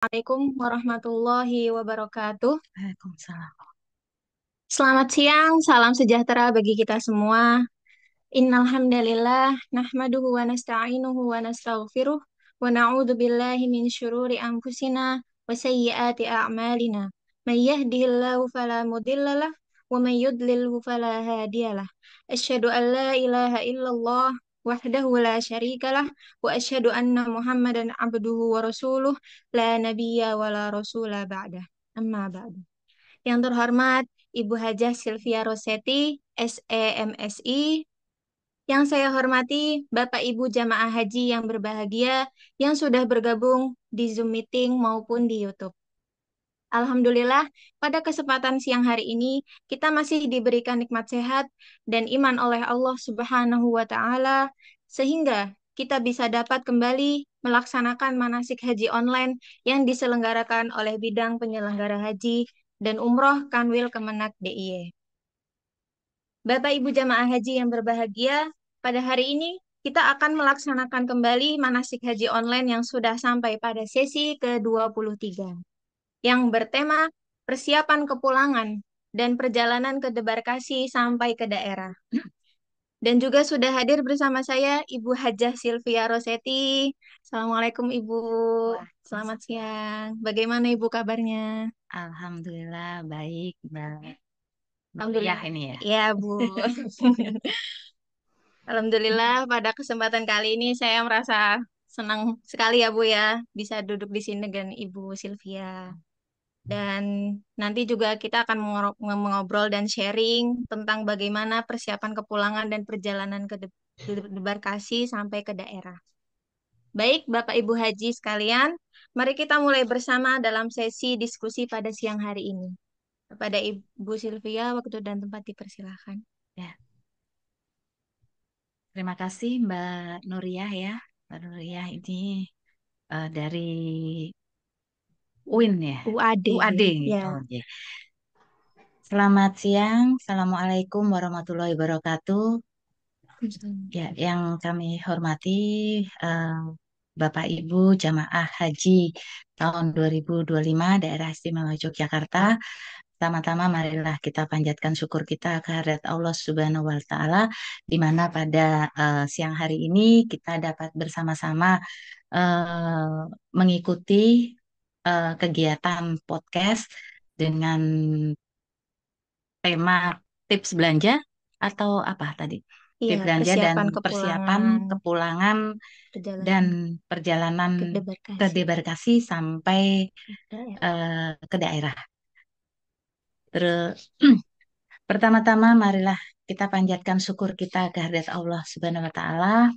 Assalamualaikum warahmatullahi wabarakatuh. Waalaikumsalam. Selamat siang, salam sejahtera bagi kita semua. Innal hamdalillah nahmaduhu wa nasta'inuhu wa nastaghfiruh wa na'udzu billahi min syururi anfusina wa sayyiati a'malina. May yahdihillahu fala mudhillalah wa may yudlilhu fala hadiyalah. Asyhadu an la ilaha illallah wahdahu la syarikalah wa asyhadu anna Muhammadan abduhu wa rasuluh la nabiyya wa la rasula ba'dah. Amma ba'du. Yang terhormat Ibu Hajah Sylvia Rosetti, SEMSI, yang saya hormati Bapak Ibu jamaah haji yang berbahagia yang sudah bergabung di Zoom meeting maupun di YouTube. Alhamdulillah, pada kesempatan siang hari ini kita masih diberikan nikmat sehat dan iman oleh Allah Subhanahu wa taala sehingga kita bisa dapat kembali melaksanakan manasik haji online yang diselenggarakan oleh bidang penyelenggara haji dan umroh Kanwil Kemenak DIY. Bapak Ibu jamaah haji yang berbahagia, pada hari ini kita akan melaksanakan kembali manasik haji online yang sudah sampai pada sesi ke-23 yang bertema persiapan kepulangan dan perjalanan ke debarkasi sampai ke daerah. Dan juga sudah hadir bersama saya Ibu Hajah Sylvia Rosetti. Assalamualaikum Ibu. Selamat siang. Bagaimana Ibu kabarnya? Alhamdulillah baik, Mbak Nuriyah Alhamdulillah. ini ya. Ya, Bu. Alhamdulillah pada kesempatan kali ini saya merasa senang sekali ya Bu ya bisa duduk di sini dengan Ibu Sylvia. Dan nanti juga kita akan mengobrol dan sharing tentang bagaimana persiapan kepulangan dan perjalanan ke debarkasi sampai ke daerah. Baik, Bapak Ibu Haji sekalian, mari kita mulai bersama dalam sesi diskusi pada siang hari ini. Kepada Ibu Sylvia, waktu dan tempat dipersilahkan. Ya, terima kasih Mbak Nuriyah ya. Mbak Nuriyah ini dari UIN ya. UAD, UAD. Oh, ya. iya. Selamat siang. Assalamualaikum warahmatullahi wabarakatuh. Ya, yang kami hormati eh, Bapak Ibu jamaah haji tahun 2025 Daerah Istimewa Yogyakarta. Pertama-tama marilah kita panjatkan syukur kita kehadirat Allah Subhanahu wa taala di mana pada siang hari ini kita dapat bersama-sama eh, mengikuti kegiatan podcast dengan tema tips belanja atau apa tadi? Iya, Tips belanja dan persiapan persiapan kepulangan, kepulangan dan perjalanan perjalanan ke ke debarkasi. debarkasi sampai Daerah. ke daerah. Terus pertama-tama marilah kita panjatkan syukur kita kehadirat Allah Subhanahu wa taala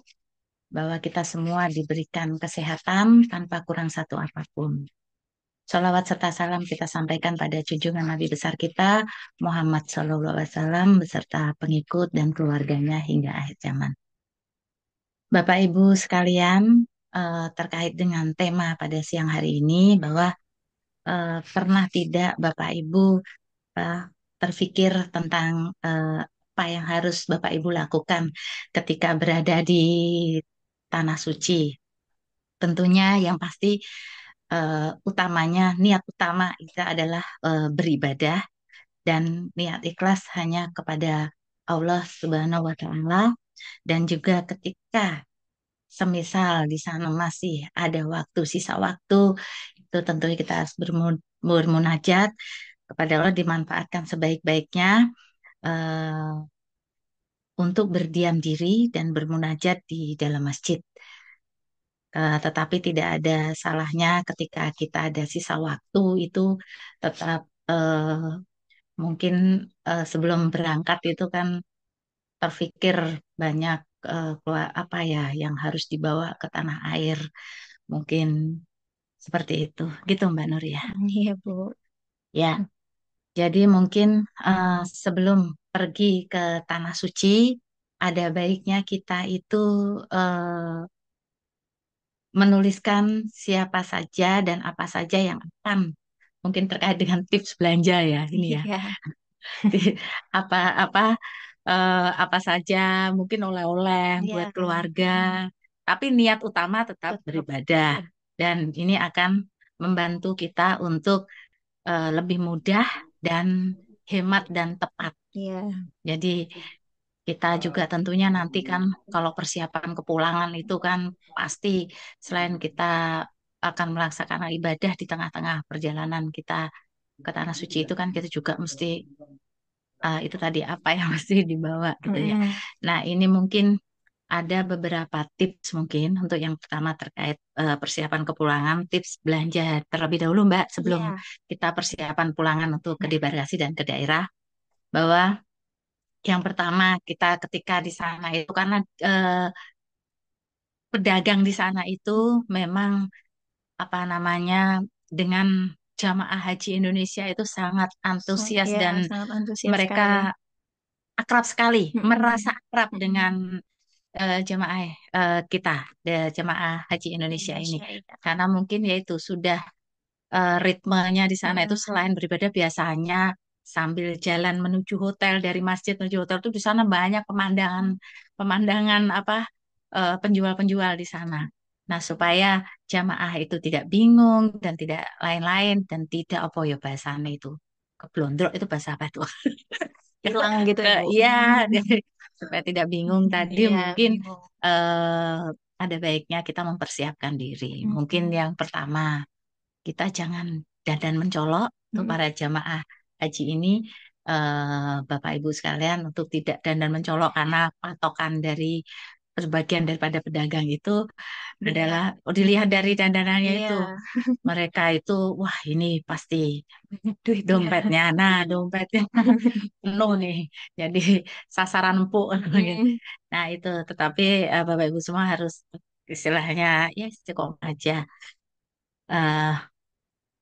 bahwa kita semua diberikan kesehatan tanpa kurang satu apapun. Salawat serta salam kita sampaikan pada junjungan Nabi besar kita Muhammad SAW beserta pengikut dan keluarganya hingga akhir zaman. Bapak Ibu sekalian, terkait dengan tema pada siang hari ini bahwa pernah tidak Bapak Ibu eh, terfikir tentang apa yang harus Bapak Ibu lakukan ketika berada di tanah suci. Tentunya yang pasti utamanya, niat utama itu adalah beribadah dan niat ikhlas hanya kepada Allah Subhanahu wa Ta'ala. Dan juga ketika semisal di sana masih ada waktu, sisa waktu, itu tentunya kita harus bermunajat kepada Allah, dimanfaatkan sebaik-baiknya eh, untuk berdiam diri dan bermunajat di dalam masjid. Tetapi tidak ada salahnya ketika kita ada sisa waktu itu tetap mungkin sebelum berangkat itu kan terfikir banyak apa ya yang harus dibawa ke tanah air. Mungkin seperti itu. Gitu Mbak Nur ya. Iya, Bu. Ya, jadi mungkin sebelum pergi ke tanah suci ada baiknya kita itu eh, menuliskan siapa saja dan apa saja yang akan mungkin terkait dengan tips belanja ya ini ya. Iya, Apa-apa apa saja mungkin oleh-oleh buat iya. keluarga. Tapi niat utama tetap Tetap. beribadah dan ini akan membantu kita untuk lebih mudah dan hemat dan tepat. Iya. Jadi kita juga tentunya nanti kan kalau persiapan kepulangan itu kan pasti selain kita akan melaksanakan ibadah di tengah-tengah perjalanan kita ke tanah suci itu kan kita juga mesti itu tadi apa yang mesti dibawa gitu ya. Mm-mm. Nah, ini mungkin ada beberapa tips mungkin untuk yang pertama terkait persiapan kepulangan, tips belanja terlebih dahulu Mbak sebelum Iya. kita persiapan pulangan untuk ke debarkasi dan ke daerah bahwa yang pertama kita ketika di sana itu karena pedagang di sana itu memang apa namanya dengan jamaah haji Indonesia itu sangat antusias Iya, dan sangat antusias mereka sekali. akrab sekali, merasa Mm-mm. akrab Mm-mm. dengan jemaah kita, jemaah haji Indonesia ini. Indonesia, iya. Karena mungkin yaitu sudah ritmenya di sana itu Mm-mm. selain beribadah biasanya sambil jalan menuju hotel dari masjid menuju hotel itu di sana banyak pemandangan pemandangan apa penjual-penjual di sana. Nah, supaya jamaah itu tidak bingung dan tidak lain-lain dan tidak apa ya bahasanya itu keblondrok itu bahasa apa tuh? Hilang gitu Ke ya, Bu. iya supaya tidak bingung tadi Iya, mungkin bingung. ada baiknya kita mempersiapkan diri. Mungkin Mm-mm. yang pertama kita jangan dandan mencolok untuk Mm-mm. para jamaah haji ini Bapak Ibu sekalian untuk tidak dandan mencolok karena patokan dari sebagian daripada pedagang itu adalah dilihat dari dandanannya itu Iya, mereka itu wah ini pasti duit iya. dompetnya nah dompetnya penuh nih jadi sasaran empuk Mm-mm. nah itu tetapi Bapak Ibu semua harus istilahnya ya cukup aja eh,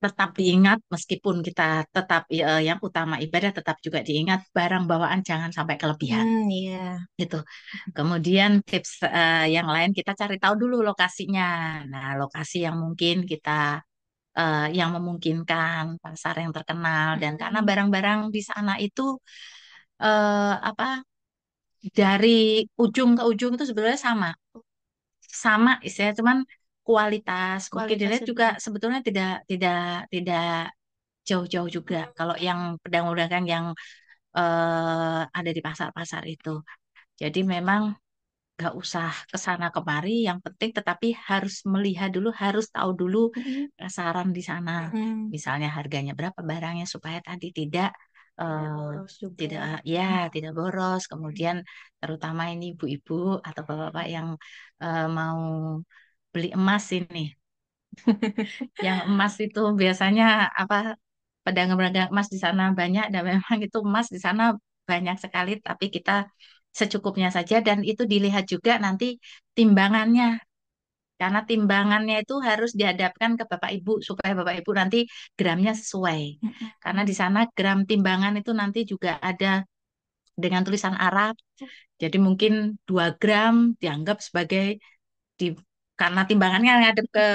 tetap diingat meskipun kita tetap yang utama ibadah tetap juga diingat barang bawaan jangan sampai kelebihan Iya. gitu. Kemudian tips yang lain kita cari tahu dulu lokasinya. Nah, lokasi yang mungkin kita yang memungkinkan pasar yang terkenal dan karena Mm-mm. barang-barang di sana itu apa dari ujung ke ujung itu sebenarnya sama. Sama istilahnya cuman kualitas mungkin dilihat Kualitasnya juga beda. sebetulnya tidak jauh-jauh juga kalau yang pedagang-pedagang yang ada di pasar-pasar itu. Jadi memang nggak usah ke sana kemari, yang penting tetapi harus melihat dulu, harus tahu dulu Mm-mm. sasaran di sana. Mm-mm. Misalnya harganya berapa barangnya supaya tadi tidak Tidak eh, boros juga. tidak ya tidak boros. Kemudian terutama ini ibu-ibu atau bapak-bapak yang mau beli emas ini. Yang emas itu biasanya apa pedagang-pedagang emas di sana banyak dan memang itu emas di sana banyak sekali tapi kita secukupnya saja dan itu dilihat juga nanti timbangannya karena timbangannya itu harus dihadapkan ke Bapak Ibu supaya Bapak Ibu nanti gramnya sesuai. Karena Mm-mm. di sana gram timbangan itu nanti juga ada dengan tulisan Arab. Jadi mungkin 2 gram dianggap sebagai di karena timbangannya ngadep ke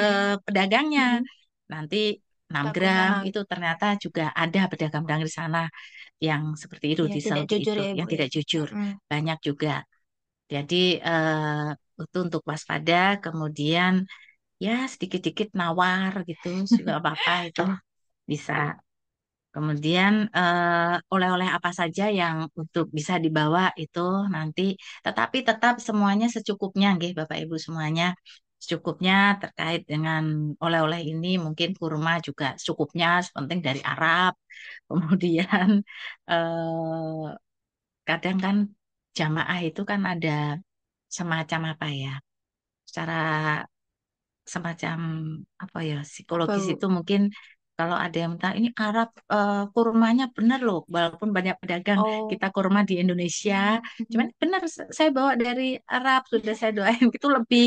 pedagangnya. Mm-mm. Nanti 6 gram Takutnya itu ternyata juga ada pedagang-pedagang di sana yang seperti itu ya di tidak Saudi jujur itu ya, yang Ibu ya. tidak jujur. Mm-mm. Banyak juga. Jadi itu untuk waspada, kemudian ya sedikit-dikit nawar gitu juga apa-apa itu bisa. Kemudian oleh-oleh apa saja yang untuk bisa dibawa itu nanti, tetapi tetap semuanya secukupnya, nggih, Bapak Ibu semuanya secukupnya terkait dengan oleh-oleh ini mungkin kurma juga secukupnya, sepenting dari Arab. Kemudian eh, kadang kan jamaah itu kan ada semacam apa ya, secara semacam apa ya Apa, psikologis Bu? itu mungkin kalau ada yang minta ini Arab kurmanya benar loh walaupun banyak pedagang Oh. kita kurma di Indonesia cuman Mm-mm. benar saya bawa dari Arab sudah saya doain itu lebih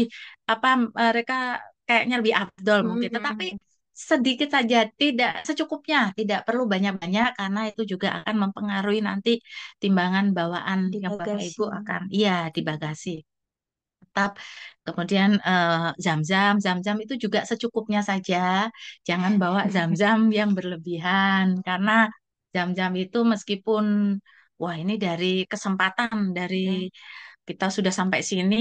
apa mereka kayaknya lebih afdol mungkin tetapi Mm-mm. sedikit saja tidak secukupnya tidak perlu banyak-banyak karena itu juga akan mempengaruhi nanti timbangan bawaan Di yang Bapak Ibu bagasi. akan iya di bagasi tetap. Kemudian zam-zam, zam-zam itu juga secukupnya saja. Jangan bawa zam-zam yang berlebihan karena zam-zam itu meskipun wah ini dari kesempatan dari Ya. kita sudah sampai sini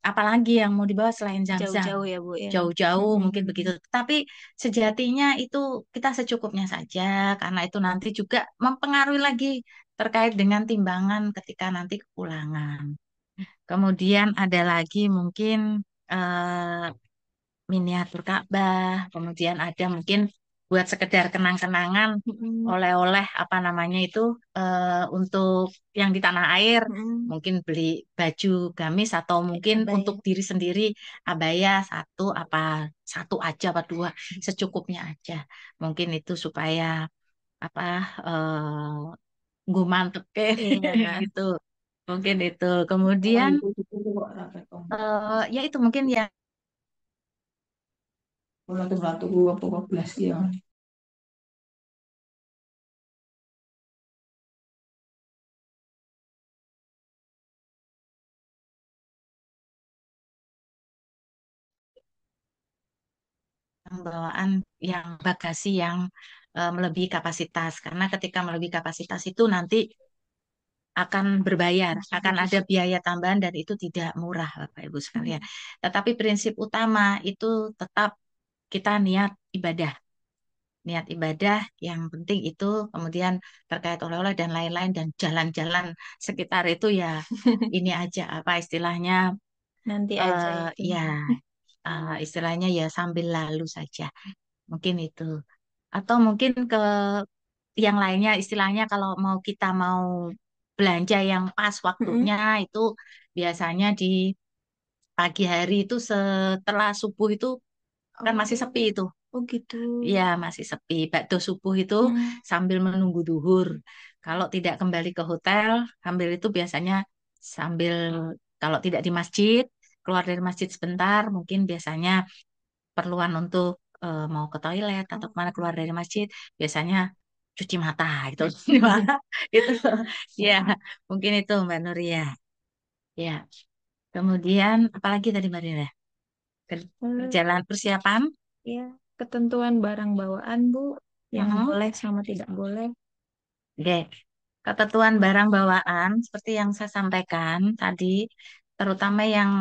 apalagi yang mau dibawa selain zam-zam. Jauh-jauh ya, Bu ya. Jauh-jauh mungkin begitu. Mm-mm. Tapi sejatinya itu kita secukupnya saja, karena itu nanti juga mempengaruhi lagi terkait dengan timbangan ketika nanti kepulangan. Kemudian ada lagi mungkin eh, miniatur Ka'bah, kemudian ada mungkin buat sekedar kenang-kenangan, Mm-mm. oleh-oleh apa namanya itu untuk yang di tanah air, Mm-mm. mungkin beli baju gamis atau mungkin Apa untuk ya? diri sendiri abaya satu apa satu aja apa dua secukupnya aja. Mungkin itu supaya apa gue mantep kayak Iya. gitu. Mungkin itu. Kemudian ya itu mungkin ya Ratu-ratu apa belas ya. yang bawaan yang bagasi yang melebihi kapasitas. Karena ketika melebihi kapasitas itu nanti akan berbayar, akan ada biaya tambahan dan itu tidak murah, Bapak Ibu sekalian. Tetapi prinsip utama itu tetap kita niat ibadah. Niat ibadah yang penting itu kemudian terkait oleh-oleh dan lain-lain dan jalan-jalan sekitar itu ya ini aja apa istilahnya Nanti aja itu. ya istilahnya ya sambil lalu saja. Mungkin itu. Atau mungkin ke yang lainnya istilahnya kalau kita mau belanja yang pas Mm-mm. waktunya itu biasanya di pagi hari itu setelah subuh itu kan masih sepi Oh, itu. oh gitu. Ya, masih sepi. Bakdo subuh itu Mm. sambil menunggu duhur. Kalau tidak kembali ke hotel, ambil itu biasanya sambil kalau tidak di masjid, keluar dari masjid sebentar, mungkin biasanya perluan untuk mau ke toilet atau kemana keluar dari masjid biasanya cuci mata itu gimana itu ya mungkin itu Mbak Nuria ya kemudian apalagi tadi Mbak Nuria Eh, perjalanan persiapan. ya, ketentuan barang bawaan, Bu, yang Mm-mm. boleh sama tidak boleh. Oke. Ketentuan barang bawaan seperti yang saya sampaikan tadi terutama yang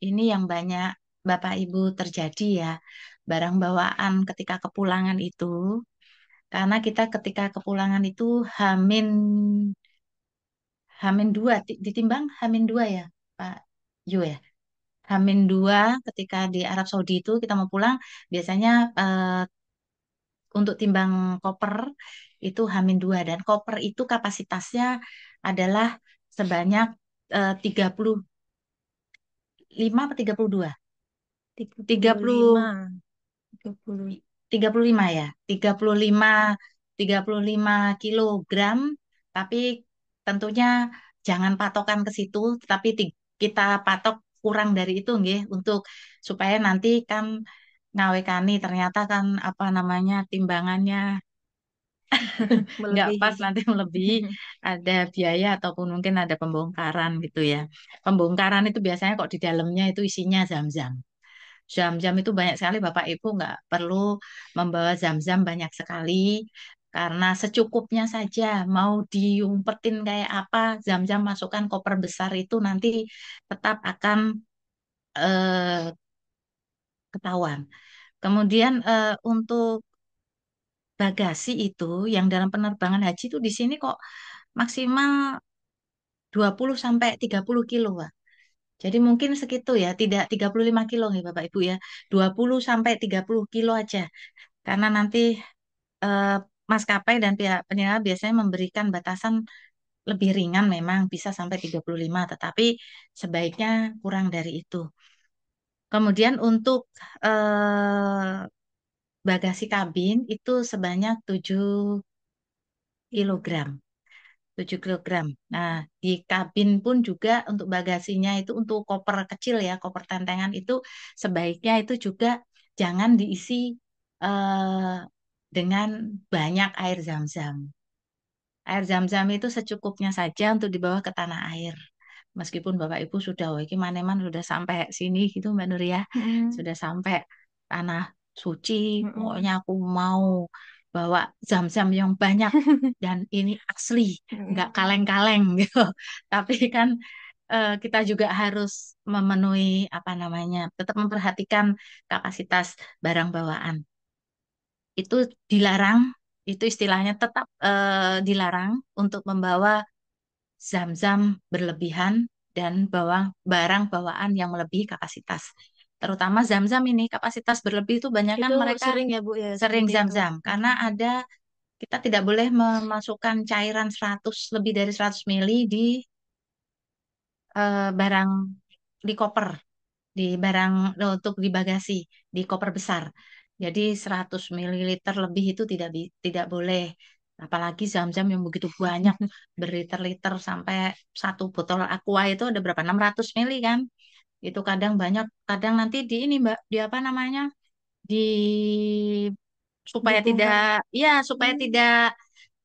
ini yang banyak Bapak Ibu terjadi ya barang bawaan ketika kepulangan itu. Karena kita ketika kepulangan itu Hamin Hamin dua ditimbang Hamin dua ya Pak Yu ya. Hamin dua ketika di Arab Saudi itu kita mau pulang biasanya untuk timbang koper itu Hamin dua dan koper itu kapasitasnya adalah sebanyak 35 atau 32? tiga Tiga puluh lima puluh 30. 35 ya, 35 kilogram, tapi tentunya jangan patokan ke situ, tapi kita patok kurang dari itu nggih untuk supaya nanti kan ngawekani ternyata kan apa namanya timbangannya nggak pas Melebihi. nanti melebihi ada biaya ataupun mungkin ada pembongkaran gitu ya. Pembongkaran itu biasanya kok di dalamnya itu isinya zam-zam. Zam-zam itu banyak sekali Bapak Ibu nggak perlu membawa zam-zam banyak sekali karena secukupnya saja mau diumpetin kayak apa zam-zam masukkan koper besar itu nanti tetap akan eh, ketahuan. Kemudian untuk bagasi itu yang dalam penerbangan haji itu di sini kok maksimal 20 sampai 30 kilo, Pak. Jadi mungkin segitu ya, tidak 35 kilo nih Bapak Ibu ya. 20 sampai 30 kilo aja. Karena nanti eh, maskapai dan pihak penyelenggara biasanya memberikan batasan lebih ringan memang bisa sampai 35, tetapi sebaiknya kurang dari itu. Kemudian untuk bagasi kabin itu sebanyak 7 kilogram. 7 kilogram. Nah, di kabin pun juga untuk bagasinya itu untuk koper kecil ya, koper tentengan itu sebaiknya itu juga jangan diisi eh, dengan banyak air zam-zam. Air zam-zam itu secukupnya saja untuk dibawa ke tanah air. Meskipun Bapak Ibu sudah, wah, ini maneman sudah sampai sini gitu Mbak Nur ya, Mm-mm. sudah sampai tanah suci, Mm-mm. pokoknya aku mau bawa zam-zam yang banyak dan ini asli, nggak Mm-mm. kaleng-kaleng gitu. Tapi kan kita juga harus memenuhi apa namanya, tetap memperhatikan kapasitas barang bawaan. Itu dilarang, itu istilahnya tetap dilarang untuk membawa zam-zam berlebihan dan bawa barang bawaan yang melebihi kapasitas. Terutama zam-zam ini kapasitas berlebih itu banyak kan Itu mereka sering ya Bu ya sering seperti itu. zam-zam karena Mm. ada kita tidak boleh memasukkan cairan 100 lebih dari 100 mili di barang di koper di barang untuk di bagasi di koper besar. Jadi 100 mililiter lebih itu tidak boleh. Apalagi zam-zam yang begitu banyak berliter-liter sampai satu botol aqua itu ada berapa? 600 mili kan? Itu kadang banyak, kadang nanti di ini Mbak, di apa namanya? Di supaya tidak Dibongkar. ya supaya Hmm. tidak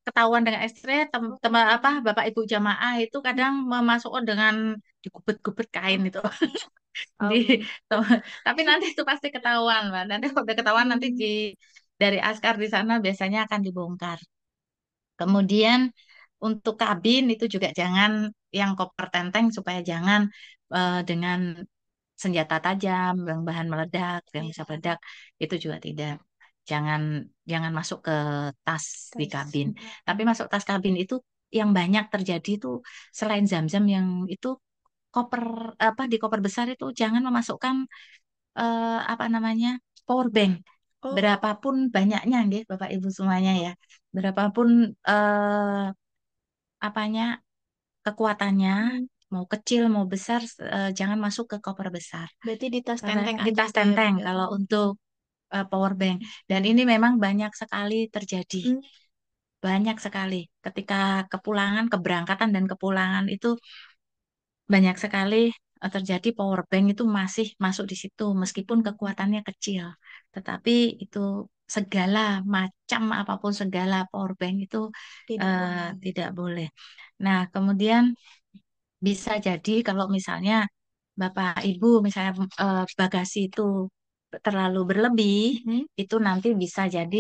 ketahuan dengan ekstrak teman apa Bapak Ibu jamaah itu kadang memasukkan dengan digubet-gubet kain itu di Oh. tapi nanti itu pasti ketahuan Mbak. Nanti kalau udah ketahuan nanti Hmm. dari askar di sana biasanya akan dibongkar. Kemudian untuk kabin itu juga jangan yang koper tenteng supaya jangan dengan senjata tajam yang bahan meledak yang bisa Iya, meledak itu juga tidak. Jangan jangan masuk ke tas di tas. kabin. Tapi masuk tas kabin itu yang banyak terjadi itu selain zam-zam yang itu koper apa di koper besar itu jangan memasukkan apa namanya power bank Oh, berapapun banyaknya nggih Bapak Ibu semuanya ya berapapun apanya kekuatannya hmm. mau kecil mau besar jangan masuk ke koper besar Berarti di tas karena tenteng di aja tas tuh ya Bu tenteng ya. kalau untuk power bank dan ini memang banyak sekali terjadi Hmm. banyak sekali ketika kepulangan keberangkatan dan kepulangan itu banyak sekali terjadi power bank itu masih masuk di situ meskipun kekuatannya kecil. Tetapi itu segala macam apapun segala power bank itu Tidak boleh. tidak boleh. Nah, kemudian bisa jadi kalau misalnya Bapak Ibu misalnya bagasi itu terlalu berlebih, Hmm. itu nanti bisa jadi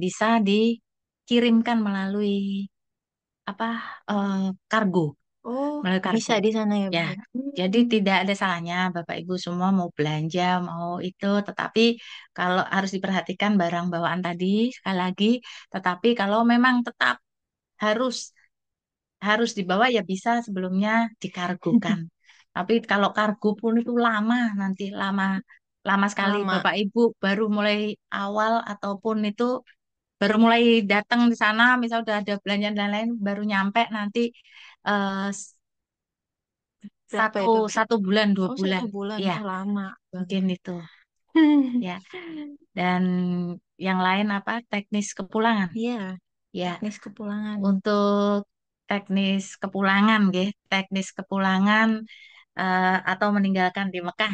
bisa dikirimkan melalui apa kargo Oh, melalui kargo. bisa di sana ya Bu Ya, ya. jadi Hmm. tidak ada salahnya Bapak Ibu semua mau belanja, mau itu, tetapi kalau harus diperhatikan barang bawaan tadi, sekali lagi, tetapi kalau memang tetap harus harus dibawa ya bisa sebelumnya dikargokan. Tapi kalau kargo pun itu lama nanti lama lama sekali Lama. Bapak Ibu baru mulai awal ataupun itu baru mulai datang di sana, misal udah ada belanja dan lain-lain, baru nyampe nanti eh, Berapa satu itu? satu bulan dua Oh, satu bulan bulan. ya Oh, lama mungkin banget. itu ya dan yang lain apa teknis kepulangan Iya, ya teknis kepulangan. untuk teknis kepulangan teknis kepulangan atau meninggalkan di Mekah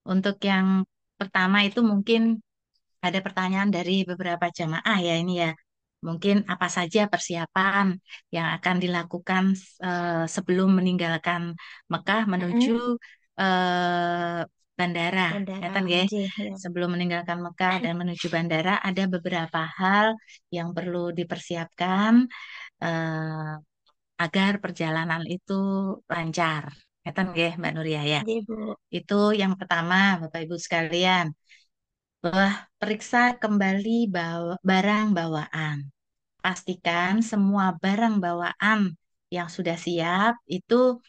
untuk yang pertama itu mungkin ada pertanyaan dari beberapa jamaah ya ini ya mungkin apa saja persiapan yang akan dilakukan sebelum meninggalkan Mekah menuju Mm-mm. eh, bandara. Ya Bandara, kan, nggih, ya. Sebelum meninggalkan Mekah dan menuju bandara ada beberapa hal yang perlu dipersiapkan eh, agar perjalanan itu lancar. Ya kan, Mbak Nuria ya. Nggih, Bu. Itu yang pertama, Bapak Ibu sekalian. Bahwa periksa kembali barang bawaan. Pastikan semua barang bawaan yang sudah siap itu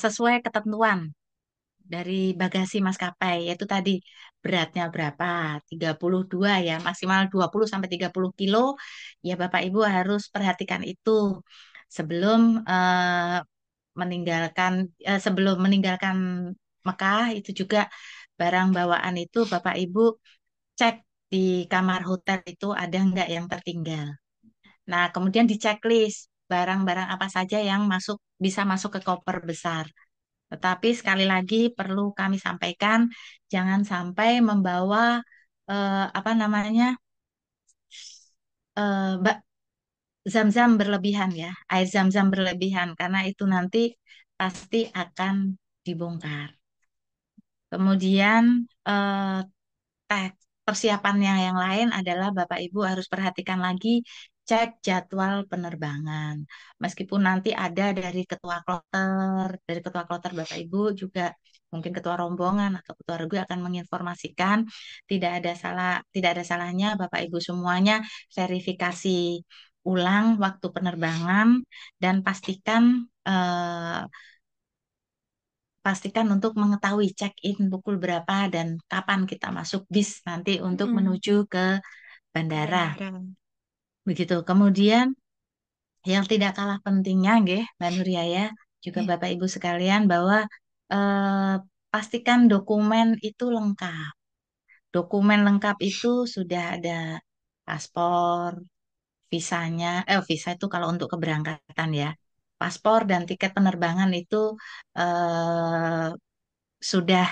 sesuai ketentuan dari bagasi maskapai, yaitu tadi beratnya berapa, 32 ya, maksimal 20 sampai 30 kilo, ya Bapak Ibu harus perhatikan itu sebelum sebelum meninggalkan Mekah itu juga barang bawaan itu Bapak Ibu cek di kamar hotel itu ada nggak yang tertinggal. Nah, kemudian di checklist barang-barang apa saja yang bisa masuk ke koper besar. Tetapi sekali lagi perlu kami sampaikan, jangan sampai membawa apa namanya mbak zam-zam berlebihan ya, air zam-zam berlebihan karena itu nanti pasti akan dibongkar. Kemudian eh, persiapannya yang lain adalah Bapak Ibu harus perhatikan lagi cek jadwal penerbangan. Meskipun nanti ada dari ketua kloter Bapak Ibu juga mungkin ketua rombongan atau ketua regu akan menginformasikan, tidak ada salahnya Bapak Ibu semuanya verifikasi ulang waktu penerbangan dan pastikan untuk mengetahui check-in pukul berapa dan kapan kita masuk bis nanti untuk Mm-mm. menuju ke bandara. Bandara. Begitu. Kemudian yang tidak kalah pentingnya, nggih, Mbak Nuria ya, juga Ya. Bapak Ibu sekalian bahwa eh, pastikan dokumen itu lengkap. Dokumen lengkap itu sudah ada paspor, visa itu kalau untuk keberangkatan ya. Paspor dan tiket penerbangan itu eh, sudah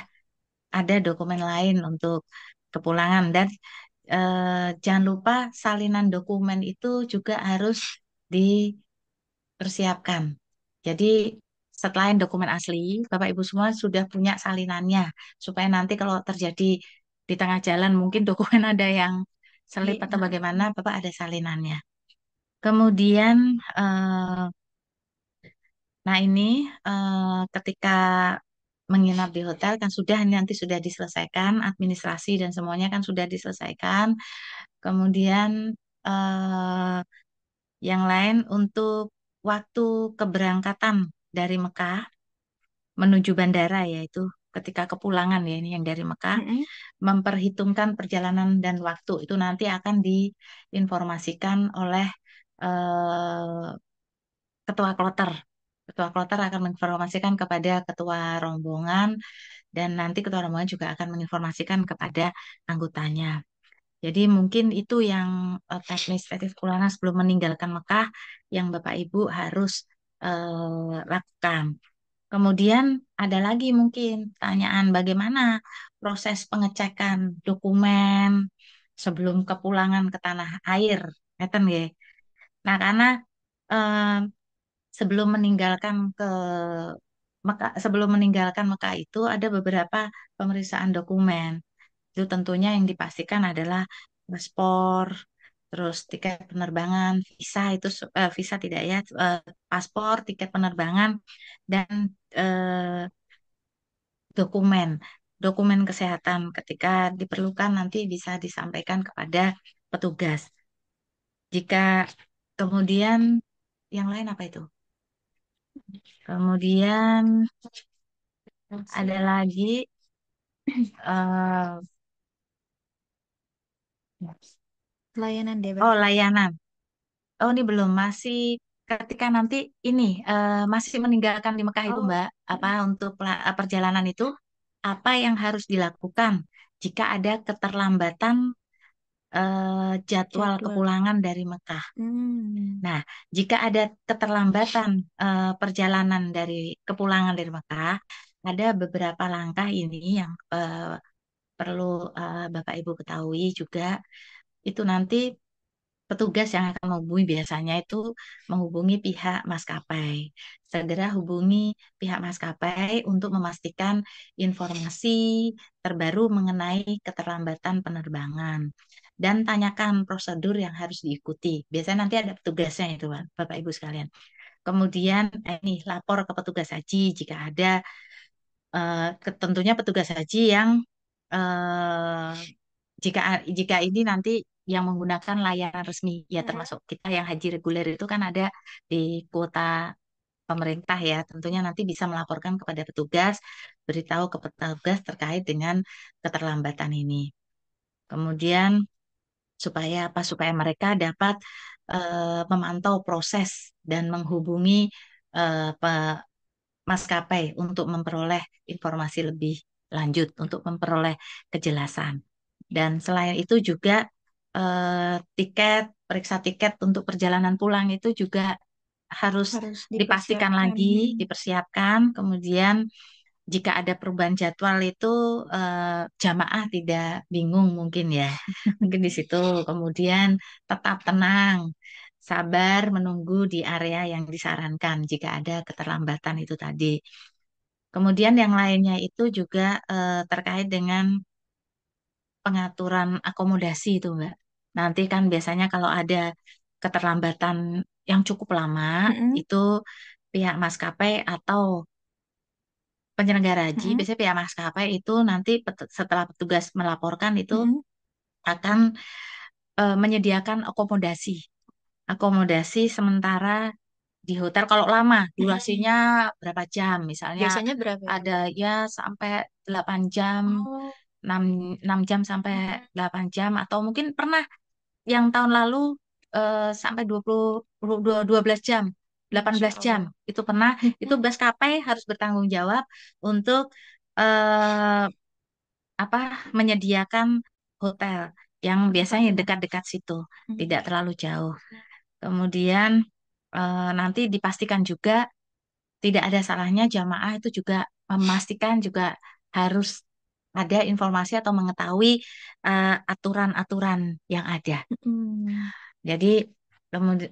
ada dokumen lain untuk kepulangan dan jangan lupa salinan dokumen itu juga harus dipersiapkan. Jadi selain dokumen asli, Bapak Ibu semua sudah punya salinannya supaya nanti kalau terjadi di tengah jalan mungkin dokumen ada yang selip atau Iya. bagaimana, Bapak ada salinannya. Kemudian nah ini ketika menginap di hotel kan sudah ini nanti sudah diselesaikan administrasi dan semuanya kan sudah diselesaikan. Kemudian eh, yang lain untuk waktu keberangkatan dari Mekah menuju bandara yaitu ketika kepulangan ya ini yang dari Mekah Mm-mm. memperhitungkan perjalanan dan waktu itu nanti akan diinformasikan oleh eh, ketua kloter. Ketua kloter akan menginformasikan kepada ketua rombongan dan nanti ketua rombongan juga akan menginformasikan kepada anggotanya. Jadi mungkin itu yang teknis Kulana sebelum meninggalkan Mekah yang Bapak Ibu harus lakukan. Kemudian ada lagi mungkin pertanyaan bagaimana proses pengecekan dokumen sebelum kepulangan ke tanah air. Ngeten nggih. Nah, karena eh, sebelum meninggalkan Mekah itu ada beberapa pemeriksaan dokumen. Itu tentunya yang dipastikan adalah paspor, terus tiket penerbangan, visa tidak ya, paspor, tiket penerbangan dan eh, dokumen dokumen kesehatan ketika diperlukan nanti bisa disampaikan kepada petugas. Jika kemudian yang lain apa itu? Kemudian ada lagi eh, Layanan deh, Bang. oh layanan. Oh ini belum masih ketika nanti ini masih meninggalkan di Mekah itu Oh, Mbak apa mm-mm. untuk perjalanan itu apa yang harus dilakukan jika ada keterlambatan jadwal Jadwal. kepulangan dari Mekah. Hmm. Nah, jika ada keterlambatan perjalanan dari kepulangan dari Mekah, ada beberapa langkah ini yang perlu Bapak Ibu ketahui juga. Itu nanti petugas yang akan menghubungi biasanya itu menghubungi pihak maskapai. Segera hubungi pihak maskapai untuk memastikan informasi terbaru mengenai keterlambatan penerbangan. Dan tanyakan prosedur yang harus diikuti. Biasanya nanti ada petugasnya itu, Bapak Ibu sekalian. Kemudian ini lapor ke petugas haji jika ada tentunya petugas haji yang eh, jika jika ini nanti yang menggunakan layanan resmi ya Mm-mm. termasuk kita yang haji reguler itu kan ada di kuota pemerintah ya tentunya nanti bisa melaporkan kepada petugas beritahu ke petugas terkait dengan keterlambatan ini kemudian supaya apa supaya mereka dapat memantau proses dan menghubungi maskapai untuk memperoleh informasi lebih lanjut, untuk memperoleh kejelasan. Dan selain itu juga periksa tiket untuk perjalanan pulang itu juga harus Harus dipastikan dipersiapkan. lagi, dipersiapkan. Kemudian jika ada perubahan jadwal itu jamaah tidak bingung mungkin ya. Mungkin di situ. Kemudian tetap tenang, sabar menunggu di area yang disarankan jika ada keterlambatan itu tadi. Kemudian yang lainnya itu juga terkait dengan pengaturan akomodasi itu, Mbak. Nanti kan biasanya kalau ada keterlambatan yang cukup lama, Mm-mm. itu pihak maskapai atau penyelenggara haji, Mm-mm. biasanya pihak maskapai itu nanti setelah petugas melaporkan itu Mm-mm. akan menyediakan akomodasi. Akomodasi sementara di hotel kalau lama, Mm-mm. durasinya berapa jam? Misalnya Biasanya berapa itu? ada ya sampai 8 jam, Oh. 6 6 jam sampai Mm-mm. 8 jam atau mungkin pernah yang tahun lalu sampai 12 jam, delapan Masya belas jam. Allah. Itu pernah, itu maskapai harus bertanggung jawab untuk eh, apa menyediakan hotel yang Tempat biasanya tinggal. dekat-dekat situ, Mm. tidak terlalu jauh. Kemudian nanti dipastikan juga tidak ada salahnya jamaah itu juga memastikan juga harus ada informasi atau mengetahui aturan-aturan yang ada. Mm-mm. Jadi kemudian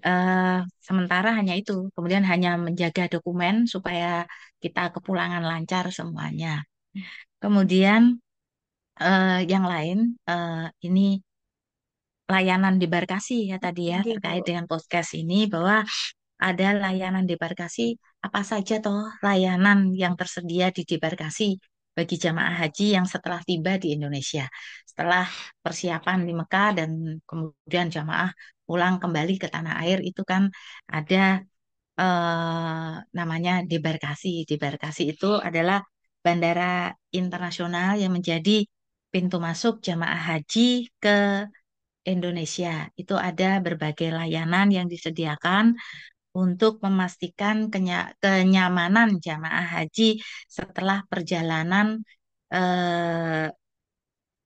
sementara hanya itu, kemudian hanya menjaga dokumen supaya kita kepulangan lancar semuanya. Kemudian yang lain ini layanan debarkasi ya tadi ya Oke, terkait Bu. dengan podcast ini bahwa ada layanan debarkasi apa saja toh layanan yang tersedia di debarkasi bagi jamaah haji yang setelah tiba di Indonesia, setelah persiapan di Mekah dan kemudian jamaah pulang kembali ke tanah air itu kan ada namanya debarkasi. Debarkasi itu adalah bandara internasional yang menjadi pintu masuk jamaah haji ke Indonesia. Itu ada berbagai layanan yang disediakan untuk memastikan kenyamanan jamaah haji setelah eh,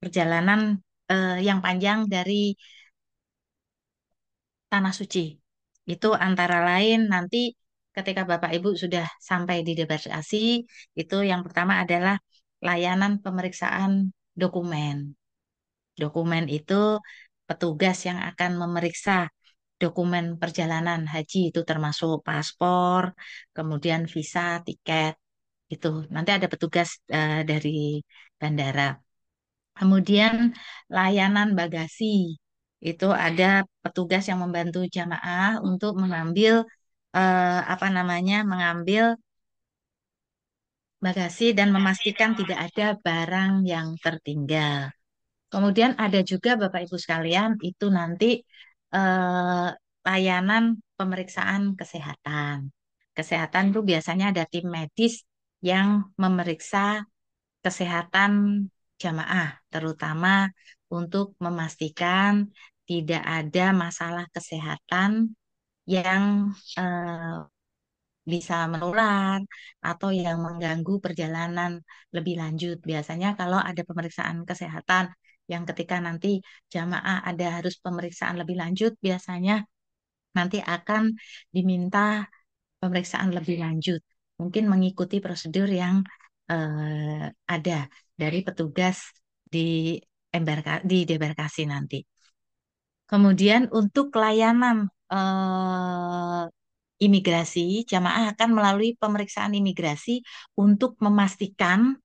perjalanan yang panjang dari Tanah Suci. Itu antara lain nanti ketika Bapak Ibu sudah sampai di debarkasi, itu yang pertama adalah layanan pemeriksaan dokumen. Dokumen itu petugas yang akan memeriksa dokumen perjalanan haji itu termasuk paspor, kemudian visa, tiket itu. Nanti ada petugas dari bandara. Kemudian layanan bagasi itu ada petugas yang membantu jamaah untuk mengambil apa namanya, mengambil bagasi dan memastikan tidak ada barang yang tertinggal. Kemudian ada juga Bapak Ibu sekalian itu nanti eh, layanan pemeriksaan kesehatan. Kesehatan itu biasanya ada tim medis yang memeriksa kesehatan jamaah, terutama untuk memastikan tidak ada masalah kesehatan yang eh, bisa menular atau yang mengganggu perjalanan lebih lanjut. Biasanya kalau ada pemeriksaan kesehatan yang ketika nanti jamaah ada harus pemeriksaan lebih lanjut, biasanya nanti akan diminta pemeriksaan lebih lanjut. Mungkin mengikuti prosedur yang ada dari petugas di di debarkasi nanti. Kemudian untuk layanan imigrasi, jamaah akan melalui pemeriksaan imigrasi untuk memastikan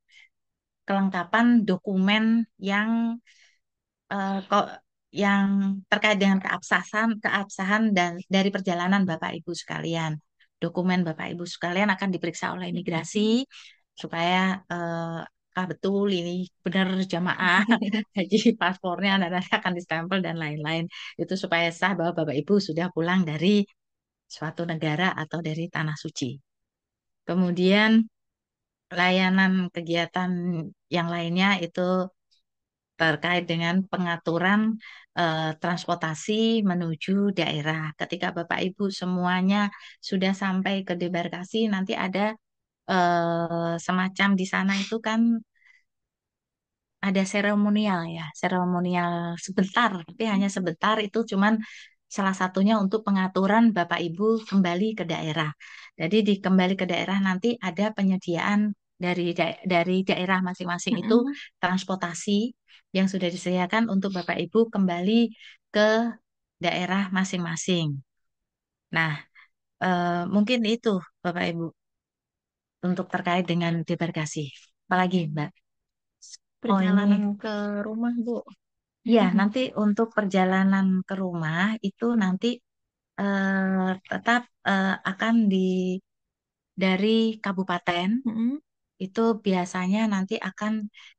kelengkapan dokumen yang kok yang terkait dengan keabsahan dan dari perjalanan Bapak Ibu sekalian. Dokumen Bapak Ibu sekalian akan diperiksa oleh imigrasi supaya apakah betul ini benar jamaah haji paspornya dan nanti akan distempel dan lain-lain. Itu supaya sah bahwa Bapak Ibu sudah pulang dari suatu negara atau dari tanah suci. Kemudian layanan kegiatan yang lainnya itu terkait dengan pengaturan transportasi menuju daerah. Ketika Bapak Ibu semuanya sudah sampai ke debarkasi, nanti ada semacam di sana itu kan ada seremonial ya, seremonial sebentar, tapi hanya sebentar itu cuman salah satunya untuk pengaturan Bapak Ibu kembali ke daerah. Jadi di kembali ke daerah nanti ada penyediaan dari daerah masing-masing itu Mm-mm. transportasi yang sudah disediakan untuk Bapak Ibu kembali ke daerah masing-masing. Nah, mungkin itu Bapak Ibu untuk terkait dengan debarkasi. Apalagi Mbak? Oh Perjalanan ini. ke rumah, Bu. Ya, nanti untuk perjalanan ke rumah itu nanti tetap akan dari kabupaten Mm-mm. itu biasanya nanti akan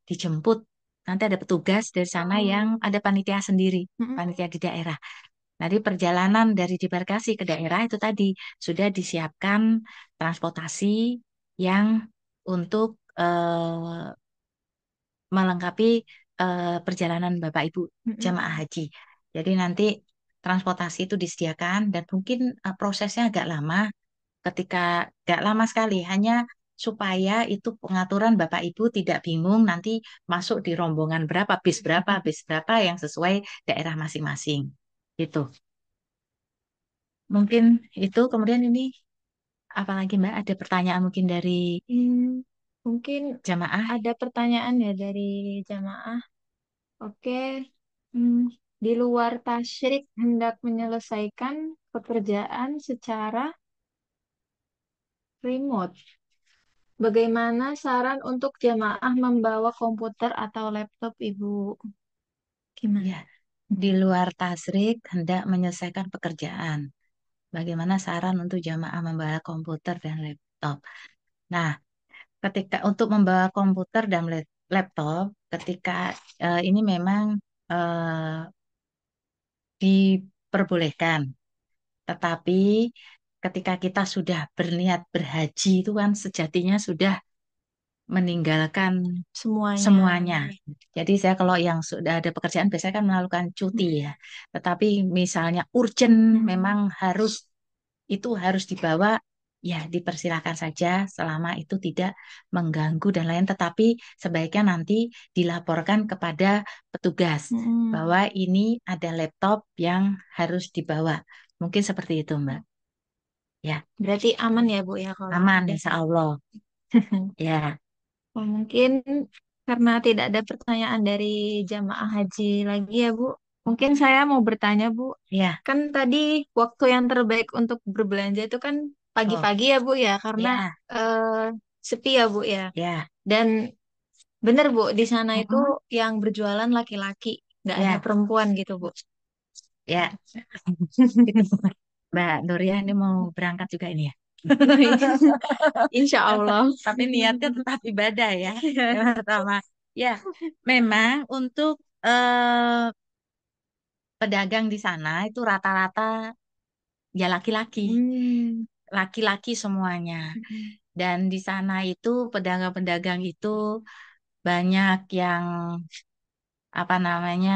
dijemput. Nanti ada petugas dari sana yang Oh. ada panitia sendiri, Mm-mm. panitia di daerah. Dari perjalanan dari debarkasi ke daerah itu tadi sudah disiapkan transportasi yang untuk melengkapi perjalanan Bapak Ibu Mm-mm. jamaah haji. Jadi nanti transportasi itu disediakan dan mungkin prosesnya agak lama ketika gak lama sekali, hanya supaya itu pengaturan Bapak Ibu tidak bingung nanti masuk di rombongan berapa, bis berapa yang sesuai daerah masing-masing. Gitu. Mungkin itu, kemudian ini apalagi Mbak, ada pertanyaan mungkin dari Hmm, mungkin jamaah? ada pertanyaan ya dari jamaah. Oke, hmm, di luar tasyrik hendak menyelesaikan pekerjaan secara remote. Bagaimana saran untuk jamaah membawa komputer atau laptop, Ibu? Ya, Gimana? di luar tasrik hendak menyelesaikan pekerjaan. Bagaimana saran untuk jamaah membawa komputer dan laptop? Nah, ketika untuk membawa komputer dan laptop, ketika ini memang eh, diperbolehkan. Tetapi ketika kita sudah berniat berhaji itu kan sejatinya sudah meninggalkan Semuanya. semuanya. Jadi saya kalau yang sudah ada pekerjaan biasanya kan melakukan cuti ya. Tetapi misalnya urgent Mm-mm. memang harus itu harus dibawa, ya dipersilakan saja selama itu tidak mengganggu dan lain. Tetapi sebaiknya nanti dilaporkan kepada petugas Mm-mm. bahwa ini ada laptop yang harus dibawa. Mungkin seperti itu, Mbak. Ya, Berarti aman ya, Bu, ya kalau aman ada. insya Allah. Ya, Oh, mungkin karena tidak ada pertanyaan dari jamaah haji lagi ya, Bu. Mungkin saya mau bertanya, Bu. ya, Kan tadi waktu yang terbaik untuk berbelanja itu kan oh, pagi-pagi ya, Bu, ya, karena ya, eh, sepi ya, Bu, ya. ya, Dan bener, Bu, di sana itu mm-mm, yang berjualan laki-laki, nggak ada ya, perempuan gitu, Bu. ya. Itu Mbak Nuria ini mau berangkat juga ini ya. Insya Allah. Tapi niatnya tetap ibadah ya. Yang pertama, ya memang untuk pedagang di sana itu rata-rata ya laki-laki, Hmm. laki-laki semuanya. Dan di sana itu pedagang-pedagang itu banyak yang apa namanya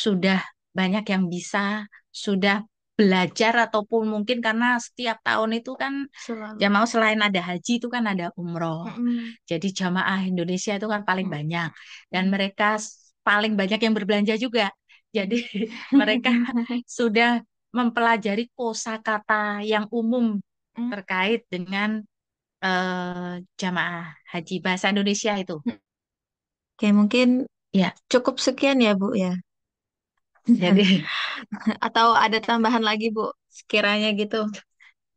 sudah banyak yang bisa sudah belajar ataupun mungkin karena setiap tahun itu kan Selalu. jamaah selain ada haji itu kan ada umroh. Mm-mm. Jadi jamaah Indonesia itu kan paling banyak dan mereka paling banyak yang berbelanja juga. Jadi mereka sudah mempelajari kosakata yang umum terkait dengan jamaah haji bahasa Indonesia itu. Oke, mungkin Ya, cukup sekian ya, Bu, ya. jadi Atau ada tambahan lagi, Bu, sekiranya gitu.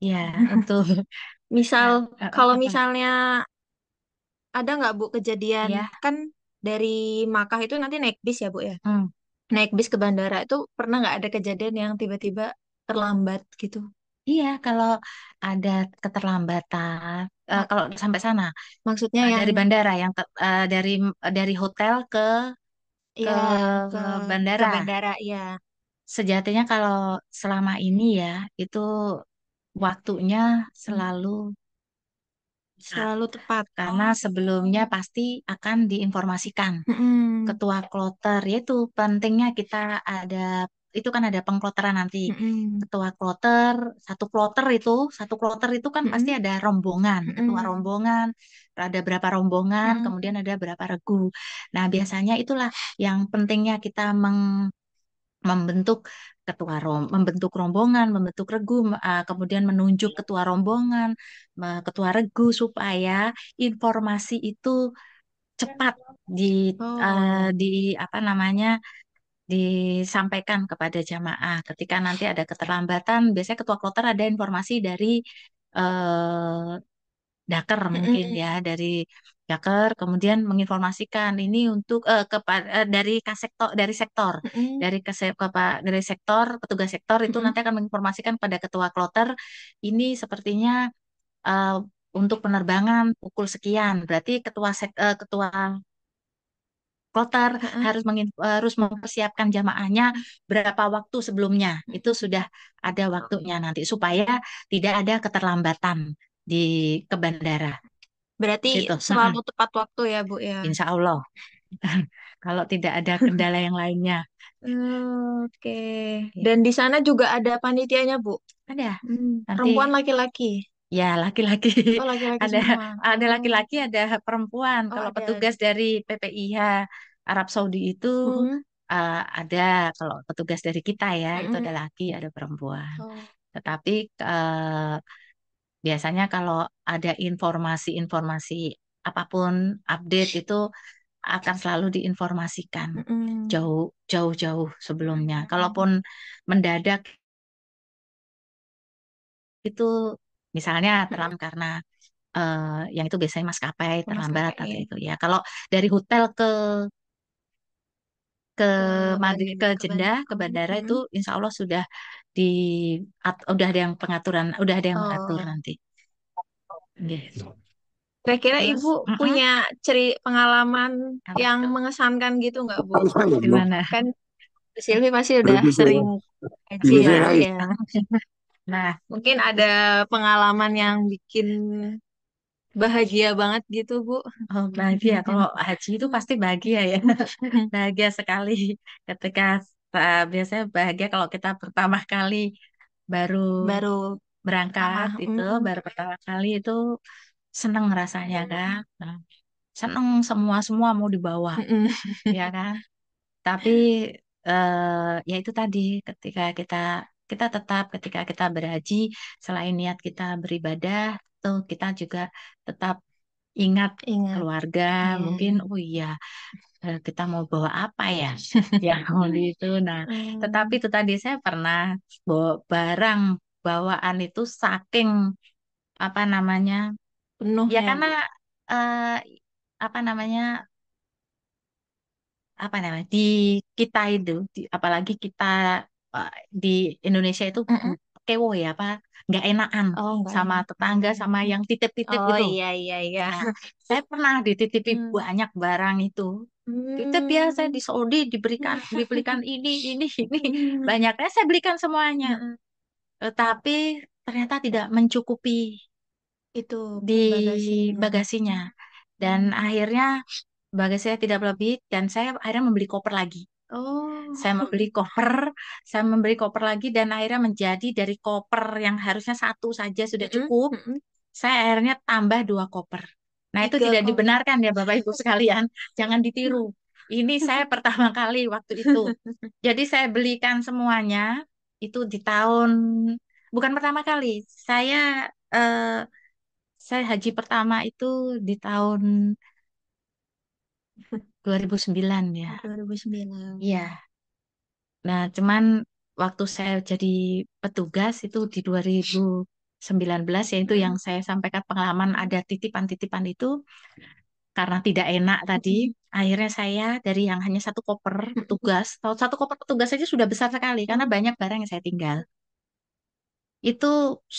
ya untuk Misal, kalau apa? misalnya ada nggak, Bu, kejadian, Ya, kan dari Makkah itu nanti naik bis ya, Bu, ya? hmm. Naik bis ke bandara itu pernah nggak ada kejadian yang tiba-tiba terlambat gitu? Iya, kalau ada keterlambatan, Mak- kalau sampai sana Maksudnya yang, dari bandara yang dari hotel ke ya, ke ke bandara. bandara, ya, Sejatinya kalau selama ini ya itu waktunya selalu tepat. selalu tepat. Karena sebelumnya pasti akan diinformasikan Mm-mm. ketua kloter, yaitu pentingnya kita ada itu kan ada pengkloteran nanti. Mm-mm. Ketua kloter, satu kloter itu kan pasti Mm-mm. ada rombongan, ketua Mm-mm. rombongan, ada berapa rombongan, Mm-mm. kemudian ada berapa regu. Nah, biasanya itulah yang pentingnya kita membentuk membentuk rombongan, membentuk regu, kemudian menunjuk ketua rombongan, ketua regu supaya informasi itu cepat di Oh. di apa namanya disampaikan kepada jamaah. Ketika nanti ada keterlambatan, biasanya ketua kloter ada informasi dari Daker mungkin Mm-mm. ya dari Yaker, kemudian menginformasikan ini untuk kepada dari kasektor dari sektor Mm-mm. dari sektor petugas sektor itu Mm-mm. nanti akan menginformasikan pada ketua kloter ini sepertinya eh, untuk penerbangan pukul sekian. Berarti ketua kloter Heeh. harus mempersiapkan jamaahnya berapa waktu sebelumnya. Itu sudah ada waktunya nanti supaya tidak ada keterlambatan di ke bandara. Berarti Gitu. selalu tepat waktu ya, Bu ya. Insya Allah. Kalau tidak ada kendala yang lainnya. Oke. Ya, Dan di sana juga ada panitianya, Bu. ada. Nanti Perempuan laki-laki. ya laki-laki Oh, laki-laki ada semua. ada Oh, laki-laki ada perempuan. oh Kalau ada. petugas dari PPIH Arab Saudi itu Mm-mm. ada. Kalau petugas dari kita ya itu Mm-mm. ada laki ada perempuan. Oh. Tetapi biasanya kalau ada informasi-informasi apapun update itu akan selalu diinformasikan Mm-mm. jauh-jauh sebelumnya. Kalaupun mendadak itu misalnya Mm-mm. terlambat karena eh, yang itu biasanya maskapai Ke terlambat maskapai atau ya. itu ya. Kalau dari hotel ke Ke ke ke Jeddah ke bandara itu Mm-mm. insya Allah sudah di udah ada yang pengaturan, udah ada yang mengatur Oh. nanti. Gitu. Kira-kira Terus, Ibu punya pengalaman apa yang tuh? mengesankan gitu nggak, Bu? Gimana? Kan Bu Silvi pasti udah sering haji ya, Bu ya. Nah, Mungkin ada pengalaman yang bikin bahagia banget gitu, Bu. oh, bahagia. Kalau haji itu pasti bahagia ya. Bahagia sekali ketika biasanya bahagia kalau kita pertama kali baru Baru berangkat pertama. itu, baru pertama kali itu seneng rasanya kan. Nah, seneng semua semua mau dibawa, Mm-mm. ya kan. Tapi ya itu tadi ketika kita kita tetap ketika kita berhaji selain niat kita beribadah tuh kita juga tetap ingat Ingat. keluarga Iya. mungkin oh iya kita mau bawa apa ya yang mau di itu nah tetapi Hmm, itu tadi saya pernah bawa barang bawaan itu saking apa namanya ya penuhnya, karena Bu. eh, apa namanya apa namanya di kita itu apalagi kita eh, di Indonesia itu Mm-mm. kewo ya apa nggak enakan Oh, enggak sama enak. tetangga sama yang titip-titip Oh, gitu. iya, iya, iya. Nah, saya pernah dititipi Hmm. banyak barang itu. Titip ya saya Hmm. di Saudi dibelikan ini Hmm. banyaknya saya belikan semuanya. Heeh. Tetapi ternyata tidak mencukupi Itu di bagasinya. bagasinya dan Hmm. akhirnya bagasinya tidak lebih dan saya akhirnya membeli koper lagi. Oh. Saya membeli koper, saya membeli koper lagi dan akhirnya menjadi dari koper yang harusnya satu saja sudah Mm-mm. cukup, Mm-mm. saya akhirnya tambah dua koper. Nah, itu Tiga tidak kok. dibenarkan ya Bapak Ibu sekalian. Jangan ditiru. Ini saya pertama kali waktu itu. Jadi saya belikan semuanya itu di tahun bukan pertama kali. Eh, saya haji pertama itu di tahun 2009 ya. 2009. Iya. Nah, cuman waktu saya jadi petugas itu di 2019 yaitu yang Mm-mm. saya sampaikan pengalaman ada titipan-titipan itu karena tidak enak tadi, akhirnya saya dari yang hanya satu koper Mm-mm. petugas, tahu satu koper petugas saja sudah besar sekali karena Oh. banyak barang yang saya tinggal. Itu